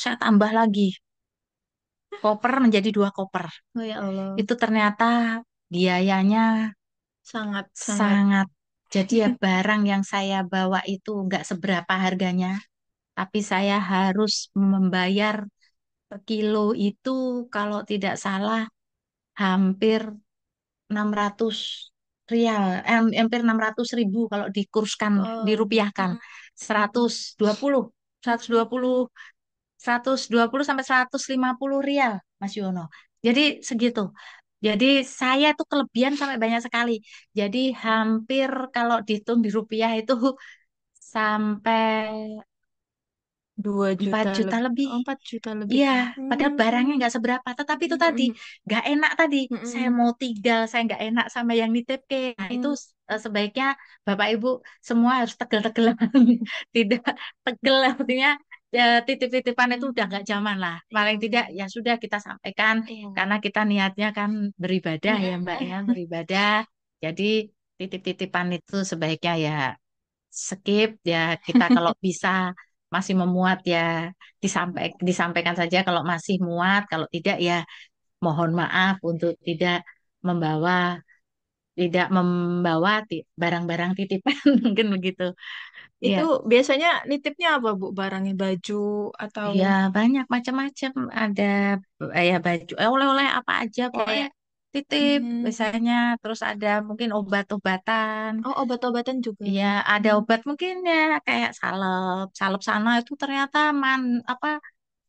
saya tambah lagi koper menjadi dua koper. Oh ya Allah. Itu ternyata biayanya Sangat, sangat. sangat. Jadi ya barang yang saya bawa itu nggak seberapa harganya, tapi saya harus membayar per kilo itu kalau tidak salah hampir 600 rial, hampir 600.000 kalau dikurskan, Oh. dirupiahkan. Mm-mm. 120, 120, 120 sampai 150 rial, Mas Yono. Jadi segitu. Jadi saya tuh kelebihan sampai banyak sekali. Jadi hampir kalau dihitung di rupiah itu sampai 4 2 juta juta lebih. lebih. Oh, 4 juta lebih. Iya, padahal barangnya Hmm. nggak seberapa. Tetapi itu tadi, Mm-mm. nggak enak tadi. Saya Mm-mm. mau tinggal, saya nggak enak sama yang nitip ke. Nah, itu Mm. sebaiknya Bapak Ibu semua harus tegel-tegelan. Tidak tegel artinya ya, titip-titipan itu udah Hmm. nggak zaman lah. Paling Iya. tidak ya sudah kita sampaikan Iya. karena kita niatnya kan beribadah ya Mbak ya, Mm-mm. beribadah. Jadi titip-titipan itu sebaiknya ya skip ya, kita kalau bisa masih memuat ya disampaikan saja kalau masih muat, kalau tidak ya mohon maaf untuk tidak membawa barang-barang titipan mungkin begitu. Itu Ya, biasanya nitipnya apa Bu? Barangnya baju atau ya banyak macam-macam ada ya baju oleh-oleh apa aja pokoknya kayak titip hmm, biasanya terus ada mungkin obat-obatan. oh obat-obatan juga. Ya, ada Hmm. obat mungkin ya kayak salep, salep sana itu ternyata apa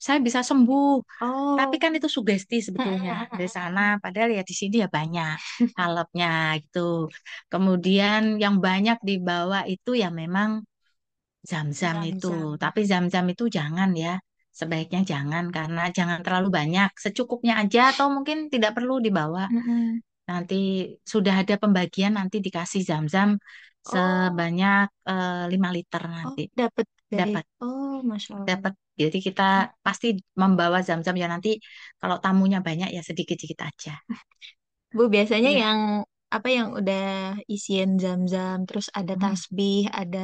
saya bisa sembuh. Tapi Oh. kan itu sugesti sebetulnya dari sana, padahal ya di sini ya banyak salepnya gitu. Kemudian yang banyak dibawa itu ya memang zam-zam itu. Zam-zam. Tapi zam-zam itu jangan ya. Sebaiknya jangan karena jangan terlalu banyak, secukupnya aja atau mungkin tidak perlu dibawa. Mm-mm. Nanti sudah ada pembagian nanti dikasih zam-zam Oh, sebanyak 5 liter oh nanti dapat dari dapat oh Masya Allah. dapat. Jadi kita pasti membawa zam-zam ya nanti kalau tamunya banyak ya sedikit-sedikit aja. Bu biasanya Iya. yang apa yang udah isian zam-zam, terus ada Mm, tasbih, ada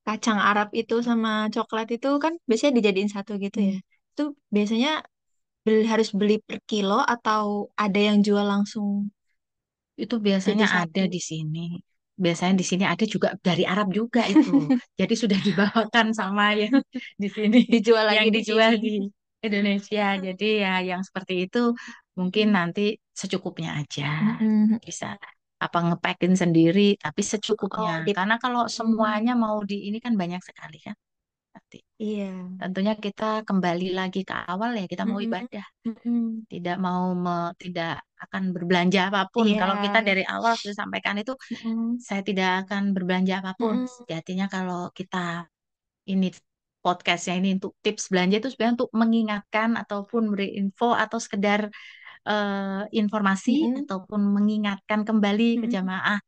kacang Arab itu sama coklat itu kan biasanya dijadiin satu gitu ya. mm. Itu biasanya harus beli per kilo atau ada yang jual langsung Itu jadi biasanya ada satu? di sini. Biasanya di sini ada juga dari Arab juga itu. Jadi sudah dibawakan sama yang di sini, Dijual yang lagi di dijual sini. di Indonesia. Jadi ya yang seperti itu mungkin nanti secukupnya aja. Mm-mm. Bisa apa ngepakin sendiri, tapi secukupnya. Oh, di Karena kalau semuanya mm, mau di ini kan banyak sekali kan. Nanti iya. tentunya kita kembali lagi ke awal ya kita mau Mm-mm. ibadah Mm-mm. tidak akan berbelanja apapun. Iya. Kalau kita dari awal sudah sampaikan itu, Mm-mm. saya tidak akan berbelanja apapun. Mm-mm. Sejatinya kalau kita ini podcastnya ini untuk tips belanja itu sebenarnya untuk mengingatkan ataupun beri info atau sekedar informasi Mm-mm. ataupun mengingatkan kembali ke Mm-mm. jamaah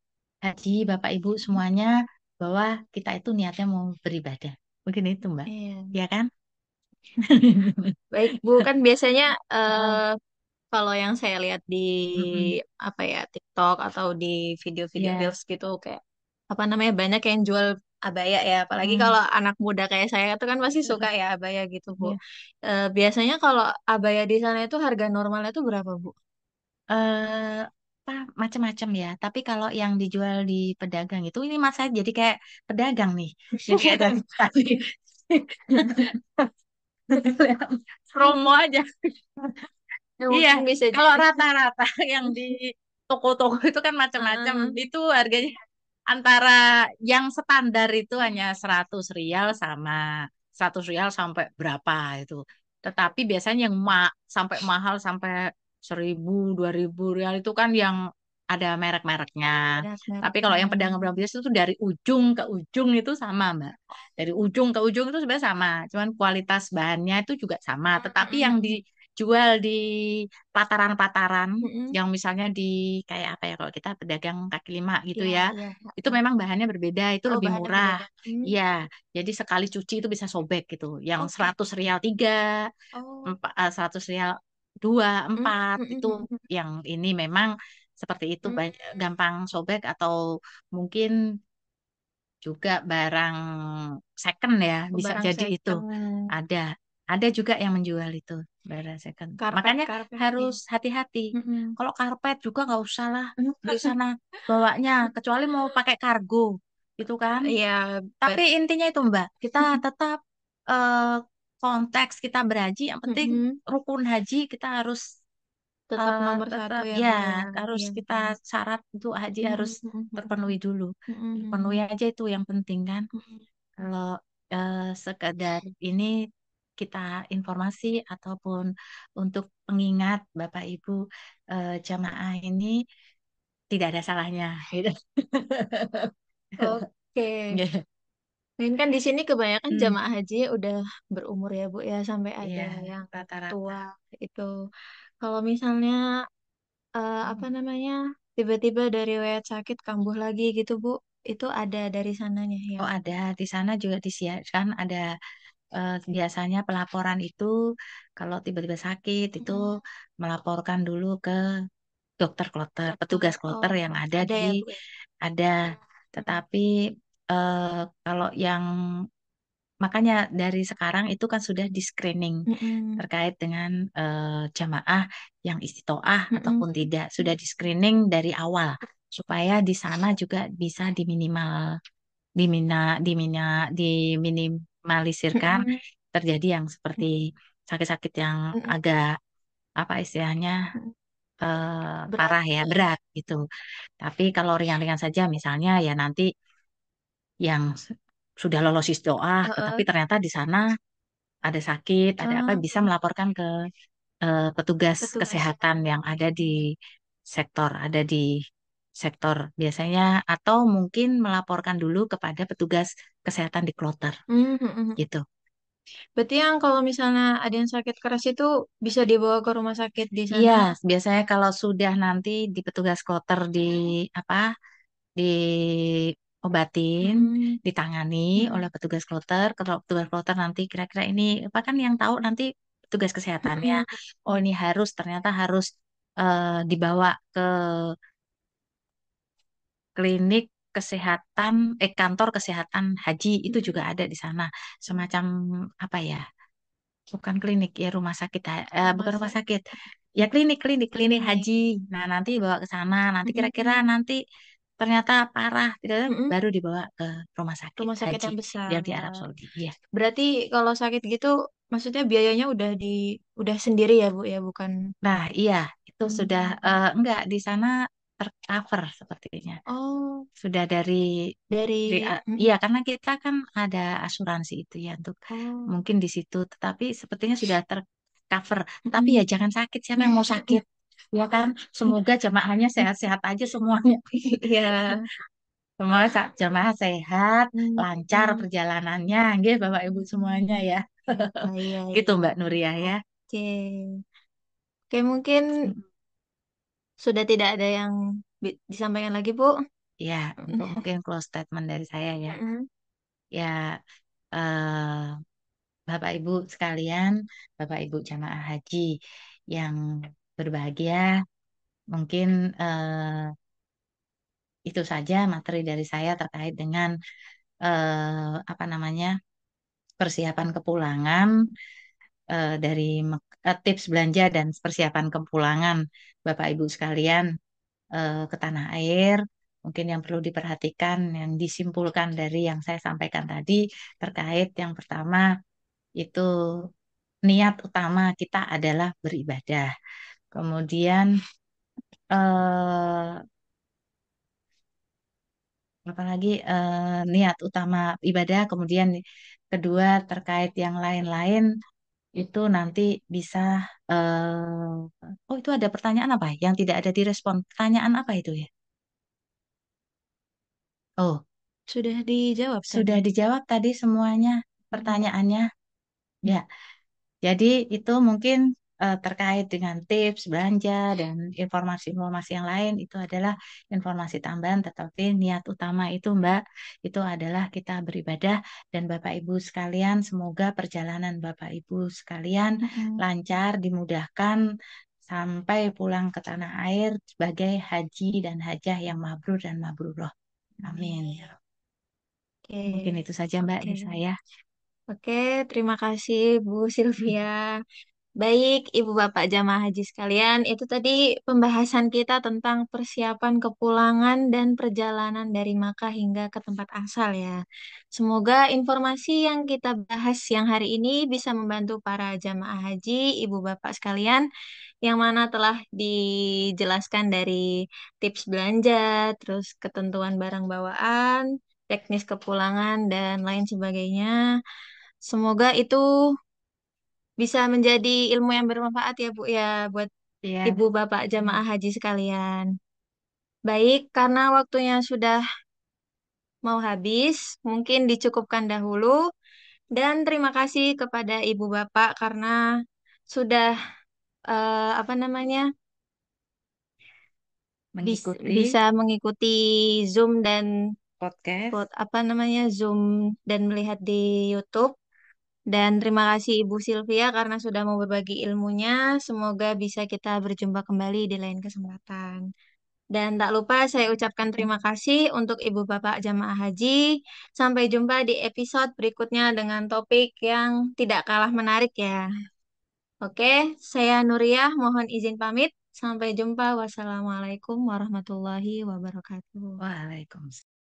haji, Bapak Ibu semuanya bahwa kita itu niatnya mau beribadah. Mungkin itu, Mbak. Iya. Ya kan? Baik, Bu, kan biasanya Oh, kalau yang saya lihat di mm-mm. apa ya TikTok atau di video-video Ya, reels gitu kayak apa namanya banyak yang jual abaya ya. Apalagi mm, kalau anak muda kayak saya itu kan pasti suka ya abaya gitu, Bu. ya. Biasanya kalau abaya di sana itu harga normalnya itu berapa, Bu? eh apa macam-macam ya. Tapi kalau yang dijual di pedagang itu ini mas saya jadi kayak pedagang nih. Jadi kayak dari tadi promo aja. Ya, Iya, mungkin bisa. kalau rata-rata yang di toko-toko itu kan macam-macam. Heeh. Itu harganya antara yang standar itu hanya 100 rial sama 100 rial sampai berapa itu. Tetapi biasanya yang sampai mahal sampai 1.000 2.000 rial itu kan yang ada merek-mereknya. Oh, ada Tapi kalau mereknya. yang pedagang-pedagang biasa itu dari ujung ke ujung itu sama, Mbak. Dari ujung ke ujung itu sebenarnya sama. Cuman kualitas bahannya itu juga sama. Tetapi yang Mm-mm. dijual di pataran-pataran Mm-mm. yang misalnya di kayak apa ya kalau kita pedagang kaki lima gitu Iya, ya iya. itu memang bahannya berbeda itu Oh, lebih bahannya murah berbeda. Hmm. ya jadi sekali cuci itu bisa sobek gitu yang Oke. 100 rial tiga Oh. 100 rial dua Mm, empat mm, mm, itu mm, mm. yang ini memang seperti itu Hmm. gampang sobek atau mungkin juga barang second ya bisa Barang jadi itu second. ada ada juga yang menjual itu barang second makanya Karpet-karpet. harus Iya. hati-hati Mm-mm. kalau karpet juga nggak usah lah di sana bawanya kecuali mau pakai kargo gitu kan Iya, tapi but intinya itu Mbak kita tetap eh, konteks kita berhaji yang penting mm-mm. rukun haji kita harus Tetap nomor satu tetap ya, ya Bu ya. harus Iya. kita syarat untuk haji harus Mm-mm, mm-mm, terpenuhi dulu. Penuhi mm-mm, aja itu yang penting kan. mm-mm. Kalau sekedar ini kita informasi ataupun untuk pengingat Bapak Ibu jamaah ini tidak ada salahnya. Gitu. Oke. Ya. Mungkin kan di sini kebanyakan Hmm, jamaah haji udah berumur ya, Bu ya, sampai ada iya, yang rata-rata. tua itu. Kalau misalnya apa Hmm. namanya tiba-tiba dari riwayat sakit kambuh lagi gitu Bu, itu ada dari sananya Oh yang ada di sana juga disiarkan ada biasanya pelaporan itu kalau tiba-tiba sakit itu Mm-mm. melaporkan dulu ke dokter kloter, petugas kloter Oh, yang ada ada di ya, Bu ya? ada. Tetapi eh, kalau yang makanya dari sekarang itu kan sudah di screening Mm-mm. terkait dengan jamaah yang istitoah Mm-mm. ataupun tidak, sudah di screening dari awal supaya di sana juga bisa diminimalisirkan Mm-mm. terjadi yang seperti sakit-sakit yang Mm-mm. agak apa istilahnya Mm-mm. Berat parah ya, gitu ya. berat gitu. Tapi kalau ringan-ringan saja misalnya ya nanti yang sudah lolos isdoah tetapi Heeh. ternyata di sana ada sakit, ada apa Ah, bisa melaporkan ke petugas petugas. kesehatan yang ada di sektor biasanya atau mungkin melaporkan dulu kepada petugas kesehatan di kloter Hmm, hmm, hmm. gitu. Berarti yang kalau misalnya ada yang sakit keras itu bisa dibawa ke rumah sakit di Iya, sana. biasanya kalau sudah nanti di petugas kloter apa diobatin, Mm-mm. ditangani oleh Mm-mm. petugas kloter. Kalau petugas kloter nanti kira-kira ini apa kan yang tahu nanti petugas kesehatannya. Mm-mm. Oh ini ternyata harus dibawa ke klinik kesehatan, kantor kesehatan haji itu juga ada di sana. Semacam apa ya? Bukan klinik ya rumah sakit, Rumah bukan rumah sakit. sakit. Ya klinik Klinik. haji. Nah nanti bawa ke sana. Nanti kira-kira Mm-mm. nanti ternyata parah, tidak Mm-mm. baru dibawa ke rumah sakit Rumah sakit haji yang yang di Arab besar. Saudi. Iya. Berarti kalau sakit gitu, maksudnya biayanya udah sendiri ya, Bu ya, bukan? Nah iya itu sudah Hmm. enggak di sana tercover sepertinya. Oh, Sudah dari. iya karena kita kan ada asuransi itu ya untuk Oh. mungkin di situ. Tetapi sepertinya sudah tercover. Tapi Mm-mm. ya jangan sakit. Siapa yang mau sakit? Ya kan? Semoga jamaahnya sehat-sehat aja semuanya. Iya. Semua jamaah sehat, lancar Hmm. perjalanannya, gitu Bapak Ibu semuanya ya. Ah, iya, Gitu iya. Mbak Nuria ya. Oke. Oke, mungkin Mm. sudah tidak ada yang disampaikan lagi, Bu. Ya, untuk mungkin close statement dari saya ya. Mm-mm. Ya, eh, Bapak Ibu sekalian, Bapak Ibu jamaah haji yang berbahagia, mungkin itu saja materi dari saya terkait dengan apa namanya persiapan kepulangan dari tips belanja dan persiapan kepulangan Bapak Ibu sekalian ke tanah air. Mungkin yang perlu diperhatikan, yang disimpulkan dari yang saya sampaikan tadi terkait yang pertama itu niat utama kita adalah beribadah. Kemudian eh, apalagi niat utama ibadah, kemudian kedua terkait yang lain-lain itu nanti bisa oh itu ada pertanyaan apa yang tidak ada direspon? Pertanyaan apa itu ya? Oh, Sudah dijawab sudah tadi. dijawab tadi semuanya Mm-mm. pertanyaannya. Ya, jadi itu mungkin terkait dengan tips belanja dan informasi-informasi yang lain itu adalah informasi tambahan, tetapi niat utama itu Mbak, itu adalah kita beribadah dan Bapak Ibu sekalian, semoga perjalanan Bapak Ibu sekalian Mm-mm. lancar, dimudahkan sampai pulang ke tanah air sebagai haji dan hajah yang mabrur dan mabrurah. Amin. Oke, Mungkin itu saja Mbak oke. dari saya. Oke, terima kasih Bu Sylvia. Baik, Ibu Bapak jamaah haji sekalian, itu tadi pembahasan kita tentang persiapan kepulangan dan perjalanan dari Makkah hingga ke tempat asal ya. Semoga informasi yang kita bahas siang hari ini bisa membantu para jamaah haji, Ibu Bapak sekalian, yang mana telah dijelaskan dari tips belanja, terus ketentuan barang bawaan, teknis kepulangan, dan lain sebagainya. Semoga itu bisa menjadi ilmu yang bermanfaat ya Bu ya buat Iya. Ibu Bapak jamaah haji sekalian. Baik, karena waktunya sudah mau habis, mungkin dicukupkan dahulu dan terima kasih kepada Ibu Bapak karena sudah apa namanya Mengikuti bisa mengikuti Zoom dan podcast. apa namanya Zoom dan melihat di YouTube. Dan terima kasih Ibu Sylvia karena sudah mau berbagi ilmunya. Semoga bisa kita berjumpa kembali di lain kesempatan. Dan tak lupa saya ucapkan terima kasih untuk Ibu Bapak Jamaah Haji. Sampai jumpa di episode berikutnya dengan topik yang tidak kalah menarik ya. Oke, saya Nuriyah, mohon izin pamit. Sampai jumpa. Wassalamualaikum warahmatullahi wabarakatuh. Waalaikumsalam.